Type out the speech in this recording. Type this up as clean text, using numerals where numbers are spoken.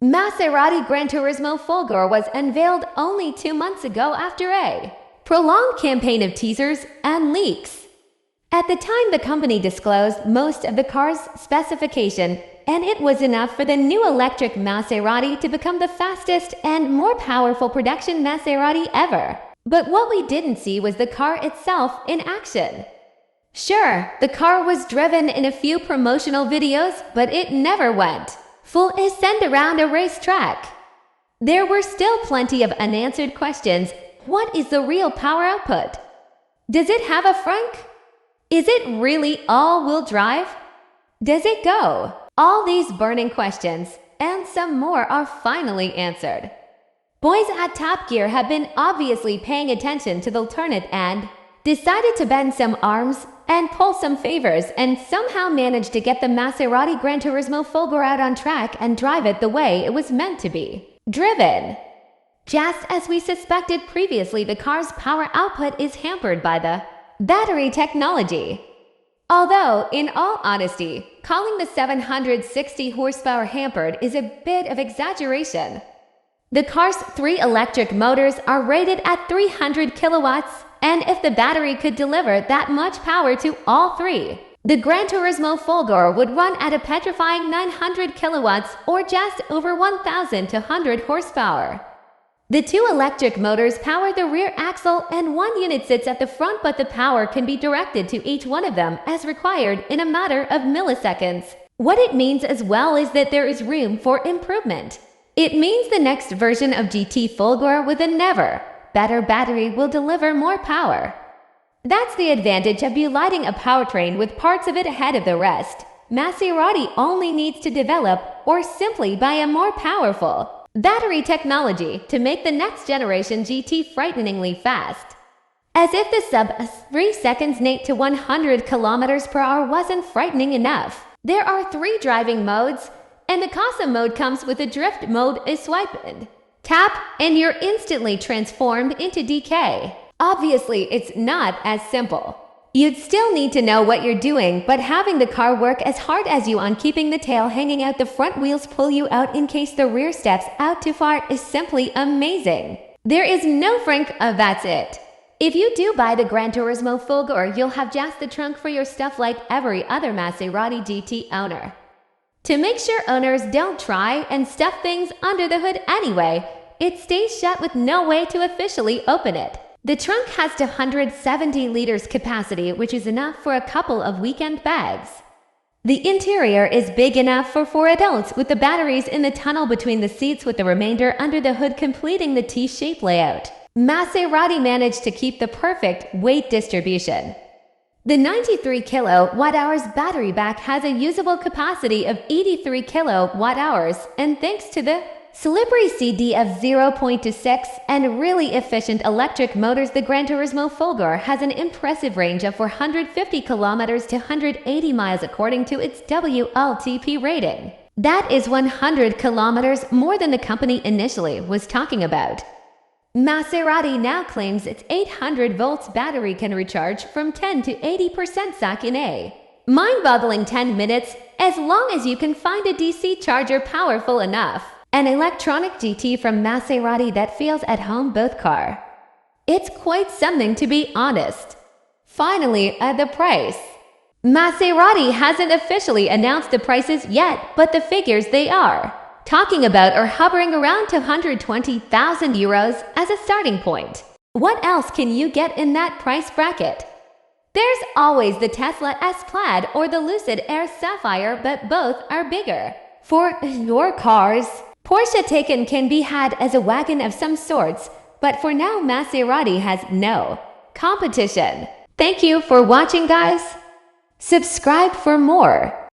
Maserati Granturismo Folgore was unveiled only 2 months ago after a prolonged campaign of teasers and leaks. At the time, the company disclosed most of the car's specification, and it was enough for the new electric Maserati to become the fastest and more powerful production Maserati ever. But what we didn't see was the car itself in action. Sure, the car was driven in a few promotional videos, but it never went full ascent around a racetrack. There were still plenty of unanswered questions. What is the real power output? Does it have a frunk? Is it really all-wheel drive? Does it go? All these burning questions, and some more, are finally answered. Boys at Top Gear have been obviously paying attention to the alternate and decided to bend some arms and pull some favors and somehow managed to get the Maserati Granturismo Folgore out on track and drive it the way it was meant to be driven. Just as we suspected previously, the car's power output is hampered by the battery technology. Although, in all honesty, calling the 760 horsepower hampered is a bit of exaggeration. The car's 3 electric motors are rated at 300 kilowatts, and if the battery could deliver that much power to all 3, the Granturismo Folgore would run at a petrifying 900 kilowatts or just over 1,200 horsepower. The 2 electric motors power the rear axle and 1 unit sits at the front, but the power can be directed to each one of them as required in a matter of milliseconds. What it means as well is that there is room for improvement. It means the next version of GT Folgore with a never better battery will deliver more power. That's the advantage of lighting a powertrain with parts of it ahead of the rest. Maserati only needs to develop or simply buy a more powerful battery technology to make the next generation GT frighteningly fast. As if the sub 3 seconds 8 to 100 kilometers per hour wasn't frightening enough. There are 3 driving modes, and the Casa mode comes with a drift mode. Is swiped. Tap, and you're instantly transformed into DK. Obviously, it's not as simple. You'd still need to know what you're doing, but having the car work as hard as you on keeping the tail hanging out the front wheels pull you out in case the rear steps out too far is simply amazing. There is no frunk, that's it. If you do buy the Granturismo Folgore, you'll have just the trunk for your stuff like every other Maserati GT owner. To make sure owners don't try and stuff things under the hood anyway, it stays shut with no way to officially open it. The trunk has 270 liters capacity, which is enough for a couple of weekend bags. The interior is big enough for 4 adults, with the batteries in the tunnel between the seats with the remainder under the hood completing the T-shape layout. Maserati managed to keep the perfect weight distribution. The 93 kilowatt-hours battery pack has a usable capacity of 83 kilowatt-hours, and thanks to the slippery CD of 0.26 and really efficient electric motors, the Granturismo Folgore has an impressive range of 450 kilometers to 180 miles according to its WLTP rating. That is 100 kilometers more than the company initially was talking about. Maserati now claims its 800 volts battery can recharge from 10 to 80% sac in a mind-boggling 10 minutes, as long as you can find a DC charger powerful enough. An electronic GT from Maserati that feels at home both car. It's quite something, to be honest. Finally, the price. Maserati hasn't officially announced the prices yet, but the figures they are talking about are hovering around 220,000 euros as a starting point. What else can you get in that price bracket? There's always the Tesla S Plaid or the Lucid Air Sapphire, but both are bigger. For your cars, Porsche Taycan can be had as a wagon of some sorts, but for now Maserati has no competition. Thank you for watching, guys. Subscribe for more.